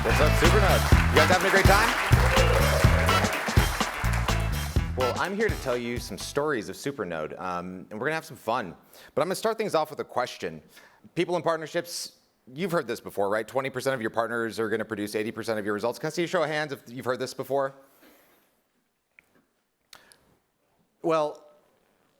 What's up, Supernode? You guys having a great time? Well, I'm here to tell you some stories of Supernode, and we're gonna have some fun. But I'm gonna start things off with a question. People in partnerships, you've heard this before, right? 20% of your partners are gonna produce 80% of your results. Can I see a show of hands if you've heard this before? Well,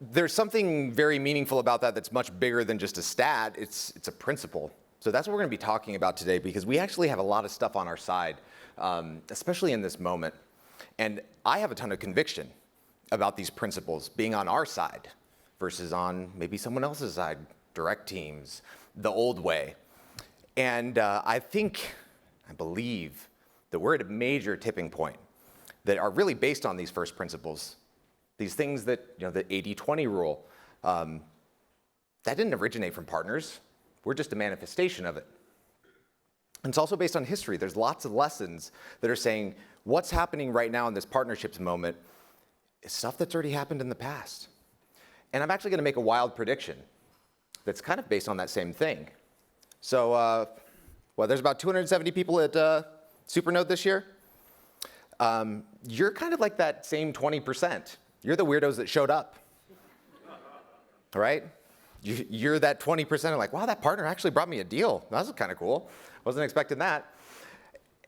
there's something very meaningful about that that's much bigger than just a stat. It's a principle. So that's what we're gonna be talking about today, because we actually have a lot of stuff on our side, especially in this moment. And I have a ton of conviction about these principles being on our side versus on maybe someone else's side, direct teams, the old way. And I believe that we're at a major tipping point that are really based on these first principles. These things that, the 80-20 rule, that didn't originate from partners. We're just a manifestation of it. And it's also based on history. There's lots of lessons that are saying what's happening right now in this partnerships moment is stuff that's already happened in the past. And I'm actually gonna make a wild prediction that's kind of based on that same thing. So, there's about 270 people at Supernode this year. You're kind of like that same 20%. You're the weirdos that showed up, right? You're that 20% like, wow, that partner actually brought me a deal. That was kind of cool. Wasn't expecting that.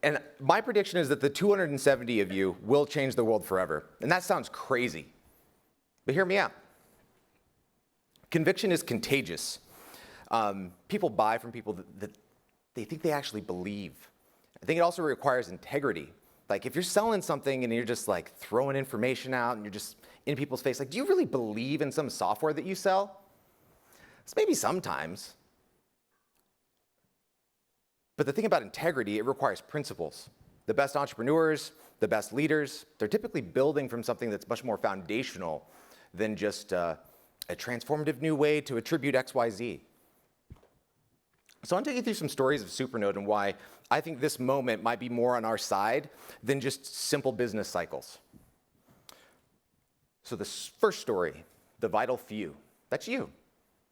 And my prediction is that the 270 of you will change the world forever. And that sounds crazy, but hear me out. Conviction is contagious. People buy from people that they think they actually believe. I think it also requires integrity. Like if you're selling something and you're just like throwing information out and you're just in people's face, like, do you really believe in some software that you sell? It's maybe sometimes. But the thing about integrity, it requires principles. The best entrepreneurs, the best leaders, they're typically building from something that's much more foundational than just a transformative new way to attribute X, Y, Z. So I'm taking you through some stories of Supernode and why I think this moment might be more on our side than just simple business cycles. So this first story, the vital few, that's you.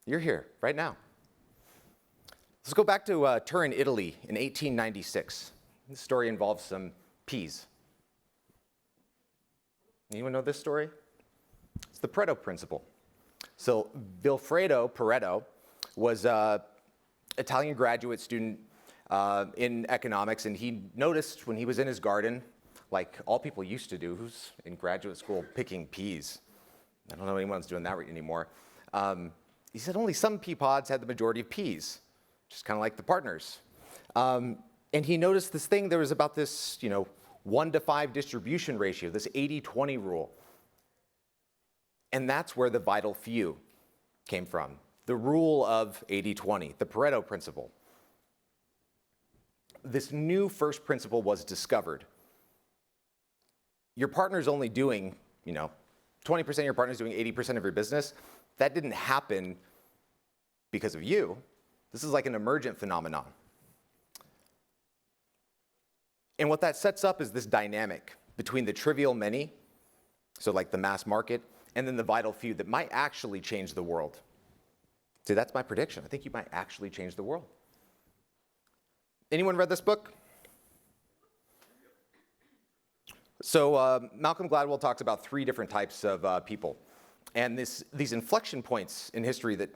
You're here right now. Let's go back to Turin, Italy in 1896. This story involves some peas. Anyone know this story? It's the Pareto principle. So Vilfredo Pareto was Italian graduate student in economics, and he noticed when he was in his garden, like all people used to do, who's in graduate school picking peas. I don't know anyone's doing that anymore. He said only some pea pods had the majority of peas, just kind of like the partners. And he noticed this thing, there was about this 1-to-5 distribution ratio, this 80-20 rule. And that's where the vital few came from. The rule of 80-20, the Pareto principle. This new first principle was discovered. Your partner's only doing, 20% of your partner's doing 80% of your business. That didn't happen because of you. This is like an emergent phenomenon. And what that sets up is this dynamic between the trivial many, so like the mass market, and then the vital few that might actually change the world. See, that's my prediction. I think you might actually change the world. Anyone read this book? So Malcolm Gladwell talks about 3 different types of people. And these inflection points in history that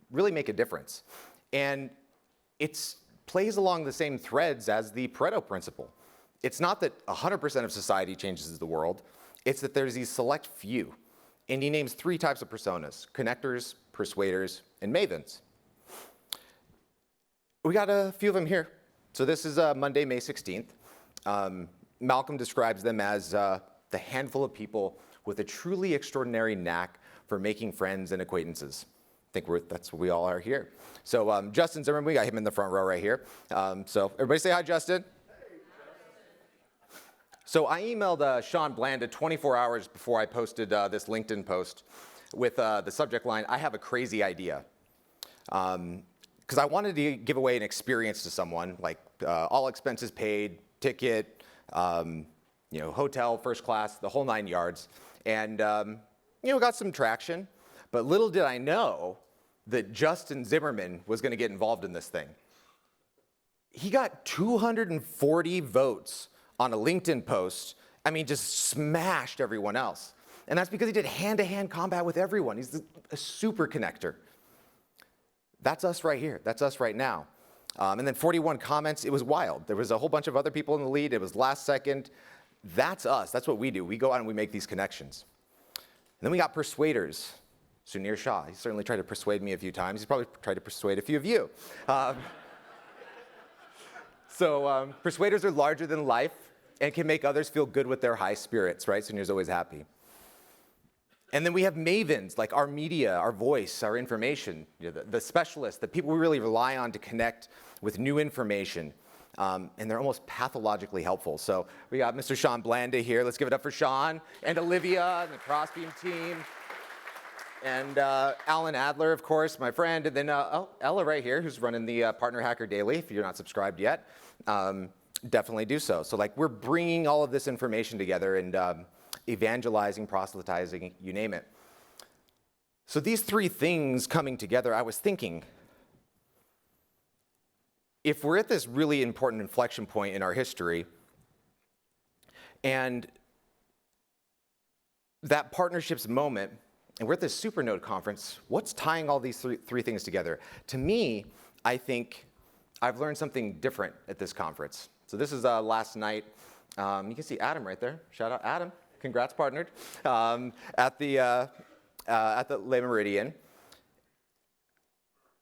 really make a difference. And it plays along the same threads as the Pareto principle. It's not that 100% of society changes the world. It's that there's these select few. And he names 3 types of personas: connectors, persuaders, and mavens. We got a few of them here. So this is Monday, May 16th. Malcolm describes them as the handful of people with a truly extraordinary knack for making friends and acquaintances. I think that's what we all are here. So Justin Zimmerman, we got him in the front row right here. So everybody say hi, Justin. So I emailed Sean Blanda 24 hours before I posted this LinkedIn post with the subject line, "I have a crazy idea." Because I wanted to give away an experience to someone, like all expenses paid, ticket, hotel, first class, the whole 9 yards. And, got some traction. But little did I know that Justin Zimmerman was going to get involved in this thing. he got 240 votes on a LinkedIn post. I mean, just smashed everyone else. And that's because he did hand-to-hand combat with everyone. He's a super connector. That's us right here. That's us right now. And then 41 comments. It was wild. There was a whole bunch of other people in the lead. It was last second. That's us. That's what we do. We go out and we make these connections. And then we got persuaders. Sunir Shah. He certainly tried to persuade me a few times. He's probably tried to persuade a few of you. Persuaders are larger than life and can make others feel good with their high spirits, right? Sunir's always happy. And then we have mavens, like our media, our voice, our information, the specialists, the people we really rely on to connect with new information. And they're almost pathologically helpful. So we got Mr. Sean Blanda here. Let's give it up for Sean and Olivia and the Crossbeam team. And Alan Adler, of course, my friend. And then Ella right here, who's running the Partnerhacker Daily. If you're not subscribed yet, definitely do so. So we're bringing all of this information together and evangelizing, proselytizing, you name it. So these three things coming together, I was thinking, if we're at this really important inflection point in our history, and that partnerships moment, and we're at this Supernode conference, what's tying all these three things together? To me, I think I've learned something different at this conference. So this is last night. You can see Adam right there. Shout out Adam. Congrats, partnered, at the Le Meridian.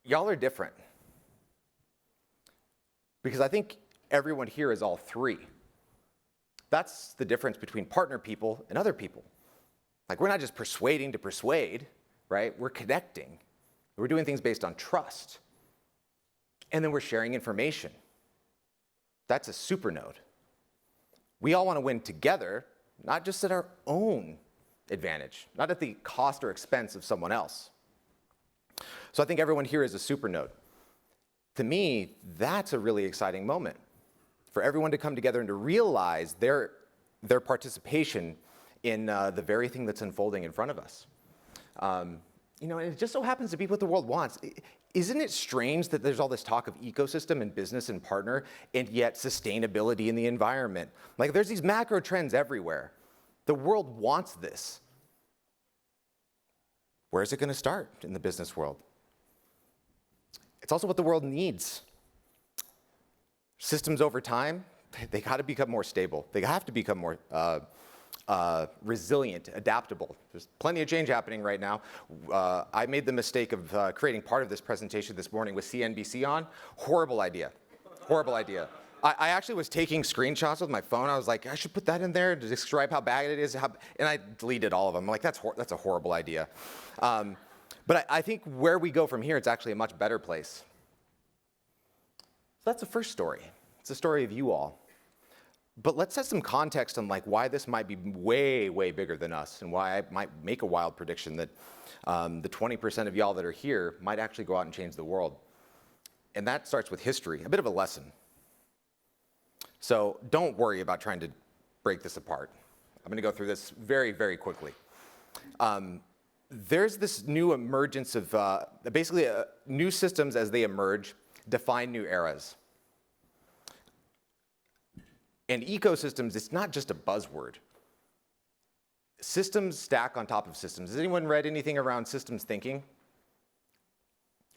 Y'all are different. Because I think everyone here is all three. That's the difference between partner people and other people. We're not just persuading to persuade, right? We're connecting. We're doing things based on trust. And then we're sharing information. That's a supernode. We all want to win together, not just at our own advantage, not at the cost or expense of someone else. So I think everyone here is a supernode. To me, that's a really exciting moment for everyone to come together and to realize their participation in the very thing that's unfolding in front of us. And it just so happens to be what the world wants. Isn't it strange that there's all this talk of ecosystem and business and partner, and yet sustainability in the environment? There's these macro trends everywhere. The world wants this. Where is it going to start in the business world? It's also what the world needs. Systems over time, they got to become more stable. They have to become more resilient, adaptable. There's plenty of change happening right now. I made the mistake of creating part of this presentation this morning with CNBC on. Horrible idea. Horrible idea. I actually was taking screenshots with my phone. I was like, I should put that in there to describe how bad it is. And I deleted all of them. I'm like, that's a horrible idea. But I think where we go from here, it's actually a much better place. So that's the first story. It's the story of you all. But let's set some context on why this might be way, way bigger than us, and why I might make a wild prediction that the 20% of y'all that are here might actually go out and change the world. And that starts with history, a bit of a lesson. So don't worry about trying to break this apart. I'm going to go through this very, very quickly. There's this new emergence of basically new systems as they emerge define new eras. And ecosystems, it's not just a buzzword. Systems stack on top of systems. Has anyone read anything around systems thinking?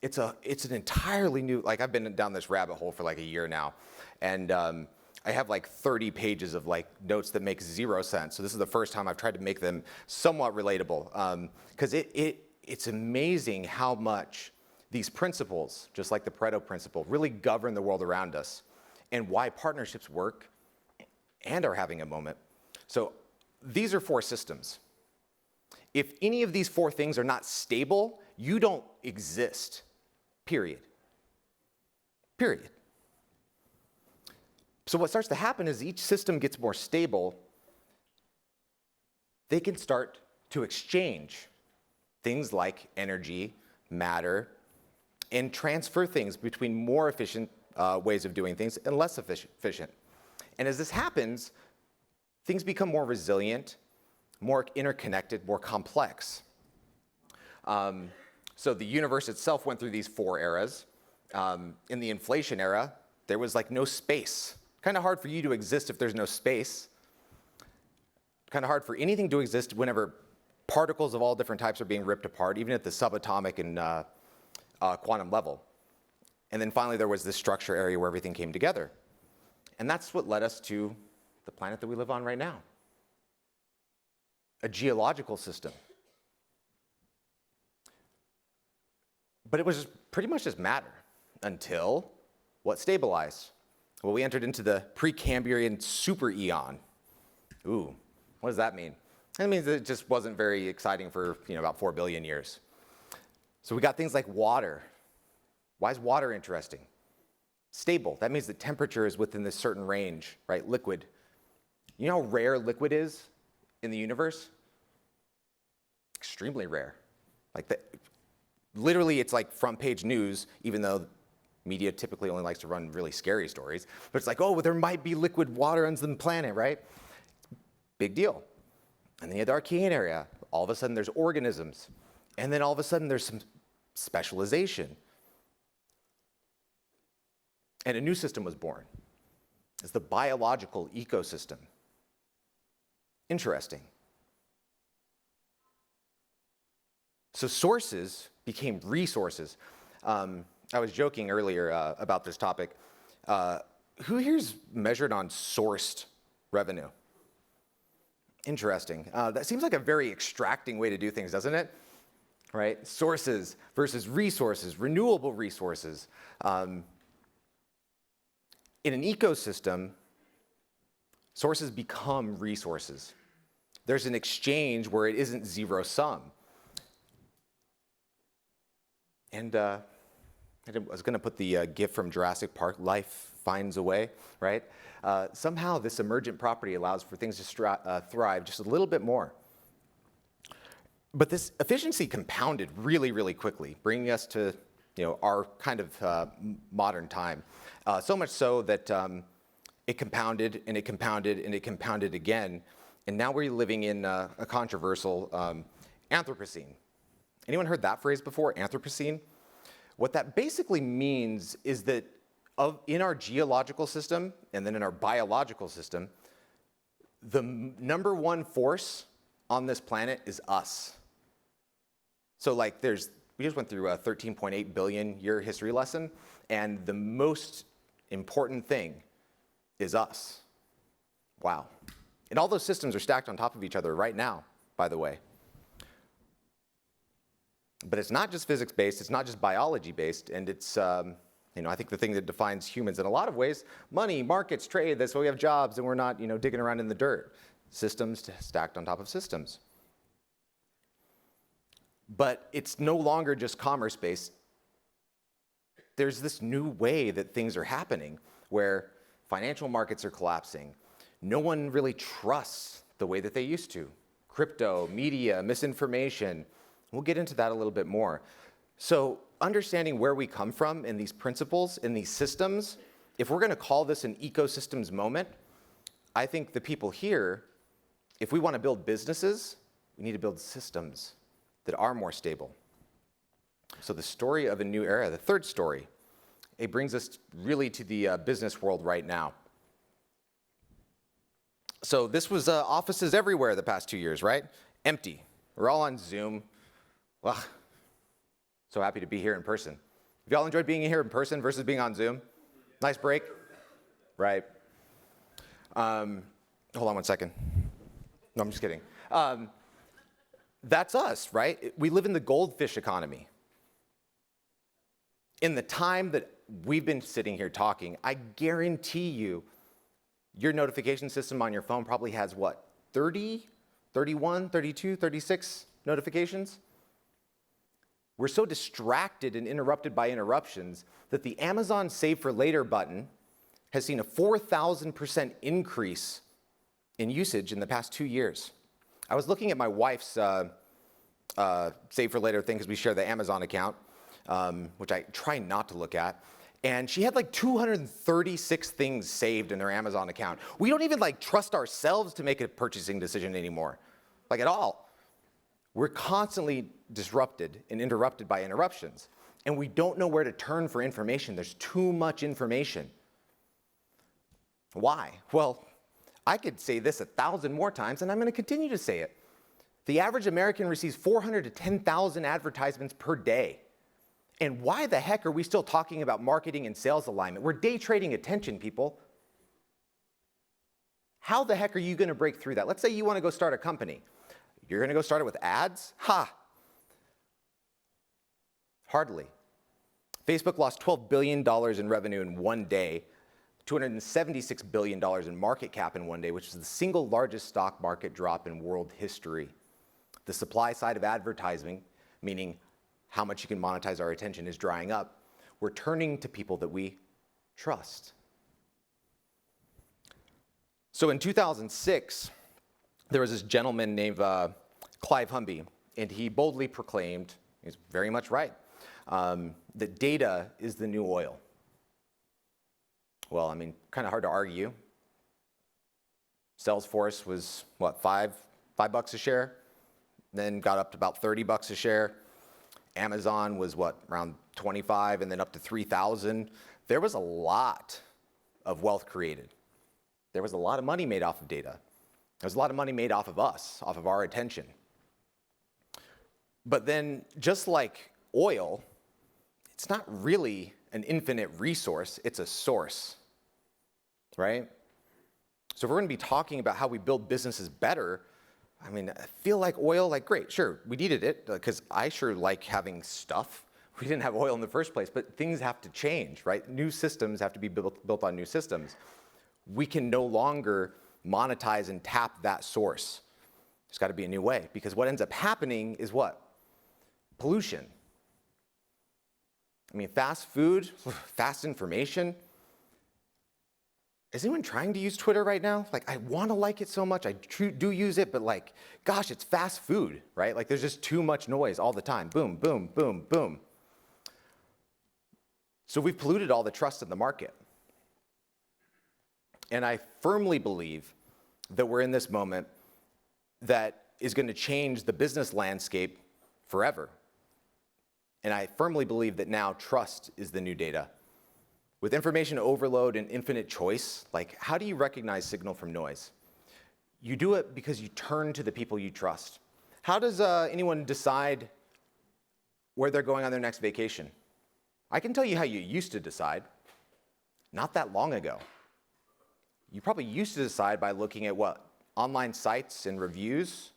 It's an entirely new, I've been down this rabbit hole for a year now. And I have 30 pages of notes that make zero sense. So this is the first time I've tried to make them somewhat relatable. Because it's amazing how much these principles, just like the Pareto principle, really govern the world around us, and why partnerships work and are having a moment. So these are 4 systems. If any of these 4 things are not stable, you don't exist, period. Period. So what starts to happen is each system gets more stable, they can start to exchange things like energy, matter, and transfer things between more efficient ways of doing things and less efficient. And as this happens, things become more resilient, more interconnected, more complex. So the universe itself went through these 4 eras. In the inflation era, there was like no space. Kind of hard for you to exist if there's no space. Kind of hard for anything to exist whenever particles of all different types are being ripped apart, even at the subatomic and quantum level. And then finally there was this structure area where everything came together. And that's what led us to the planet that we live on right now. A geological system. But it was pretty much just matter until what stabilized? Well, we entered into the Precambrian super eon. Ooh, what does that mean? That means it just wasn't very exciting for about 4 billion years. So we got things like water. Why is water interesting? Stable. That means the temperature is within this certain range, right? Liquid. You know how rare liquid is in the universe? Extremely rare. Literally, it's like front page news, even though media typically only likes to run really scary stories. But it's like, oh, well, there might be liquid water on the planet, right? Big deal. And then you have the Archean area. All of a sudden, there's organisms. And then all of a sudden, there's some specialization. And a new system was born. It's the biological ecosystem. Interesting. So sources became resources. I was joking earlier about this topic. Who here's measured on sourced revenue? Interesting. That seems like a very extracting way to do things, doesn't it? Right? Sources versus resources, renewable resources. In an ecosystem, sources become resources. There's an exchange where it isn't zero sum. And I was going to put the GIF from Jurassic Park, life finds a way, right? Somehow this emergent property allows for things to thrive just a little bit more. But this efficiency compounded really, really quickly, bringing us to our kind of modern time. So much so that it compounded and it compounded and it compounded again. And now we're living in a controversial Anthropocene. Anyone heard that phrase before, Anthropocene? What that basically means is that in our geological system and then in our biological system, the number one force on this planet is us. So we just went through a 13.8 billion year history lesson, and the most important thing is us. Wow. And all those systems are stacked on top of each other right now, by the way. But it's not just physics-based, it's not just biology-based, and it's, I think the thing that defines humans in a lot of ways, money, markets, trade, that's why we have jobs and we're not, digging around in the dirt. Systems stacked on top of systems. But it's no longer just commerce-based. There's this new way that things are happening where financial markets are collapsing. No one really trusts the way that they used to. Crypto, media, misinformation. We'll get into that a little bit more. So understanding where we come from in these principles, in these systems, if we're going to call this an ecosystems moment, I think the people here, if we want to build businesses, we need to build systems that are more stable. So the story of a new era, the third story, it brings us really to the business world right now. So this was offices everywhere the past 2 years, right? Empty. We're all on Zoom. Well, so happy to be here in person. Have y'all enjoyed being here in person versus being on Zoom? Nice break? Right. Hold on one second. No, I'm just kidding. That's us, right? We live in the goldfish economy. In the time that we've been sitting here talking, I guarantee you, your notification system on your phone probably has what, 30, 31, 32, 36 notifications? We're so distracted and interrupted by interruptions that the Amazon Save for Later button has seen a 4,000% increase in usage in the past 2 years. I was looking at my wife's Save for Later thing because we share the Amazon account, which I try not to look at. And she had like 236 things saved in her Amazon account. We don't even trust ourselves to make a purchasing decision anymore, at all. We're constantly disrupted and interrupted by interruptions. And we don't know where to turn for information. There's too much information. Why? Well, I could say this 1,000 more times, and I'm going to continue to say it. The average American receives 400 to 10,000 advertisements per day. And why the heck are we still talking about marketing and sales alignment? We're day trading attention, people. How the heck are you going to break through that? Let's say you want to go start a company. You're going to go start it with ads? Ha! Hardly. Facebook lost $12 billion in revenue in one day, $276 billion in market cap in one day, which is the single largest stock market drop in world history. The supply side of advertising, meaning how much you can monetize our attention, is drying up. We're turning to people that we trust. So in 2006, there was this gentleman named Clive Humby, and he boldly proclaimed, he's very much right, that data is the new oil. Well, I mean, kind of hard to argue. Salesforce was, what, $5 a share? Then got up to about $30 a share. Amazon was, what, around 25, and then up to 3,000. There was a lot of wealth created. There was a lot of money made off of data. There was a lot of money made off of us, off of our attention. But then, just like oil, it's not really an infinite resource, it's a source, right? So if we're going to be talking about how we build businesses better, I mean, I feel like oil, like, great, sure, we needed it, because I sure like having stuff. We didn't have oil in the first place, but things have to change, right? New systems have to be built on new systems. We can no longer monetize and tap that source. There's got to be a new way, because what ends up happening is what? Pollution. I mean, fast food, fast information. Is anyone trying to use Twitter right now? Like, I want to like it so much. I do use it, but like, gosh, it's fast food, right? Like, there's just too much noise all the time. Boom, boom, boom, boom. So we've polluted all the trust in the market. And I firmly believe that we're in this moment that is going to change the business landscape forever. And I firmly believe that now trust is the new data. With information overload and infinite choice, like, how do you recognize signal from noise? You do it because you turn to the people you trust. How does anyone decide where they're going on their next vacation? I can tell you how you used to decide. Not that long ago. You probably used to decide by looking at what? Online sites and reviews.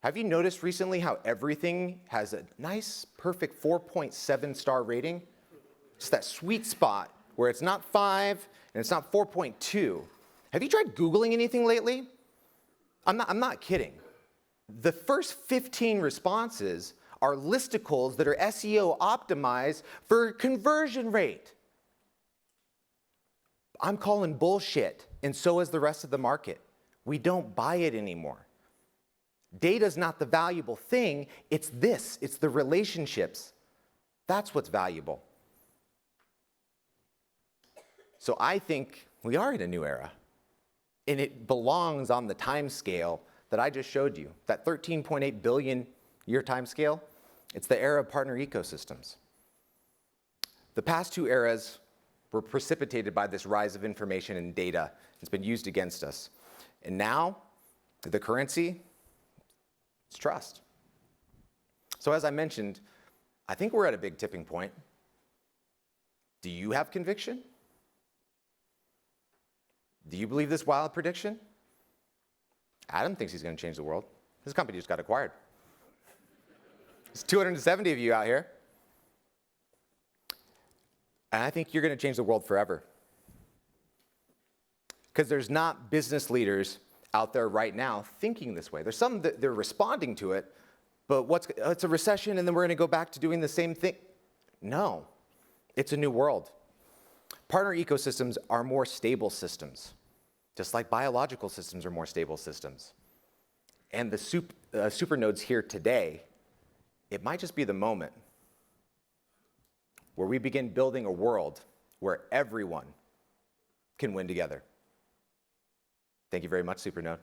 Have you noticed recently how everything has a nice, perfect 4.7 star rating? It's that sweet spot where it's not 5 and it's not 4.2. Have you tried Googling anything lately? I'm not kidding. The first 15 responses are listicles that are SEO optimized for conversion rate. I'm calling bullshit, and so is the rest of the market. We don't buy it anymore. Data's not the valuable thing, it's this, it's the relationships. That's what's valuable. So I think we are in a new era, and it belongs on the time scale that I just showed you, that 13.8 billion year time scale. It's the era of partner ecosystems. The past two eras were precipitated by this rise of information and data. It's been used against us. And now, the currency, it's trust. So as I mentioned, I think we're at a big tipping point. Do you have conviction? Do you believe this wild prediction? Adam thinks he's going to change the world. His company just got acquired. There's 270 of you out here. And I think you're going to change the world forever. Because there's not business leaders out there right now thinking this way. There's some that they're responding to it, but it's a recession and then we're going to go back to doing the same thing. No, it's a new world. Partner ecosystems are more stable systems, just like biological systems are more stable systems. And the supernodes here today, it might just be the moment where we begin building a world where everyone can win together. Thank you very much, Supernode.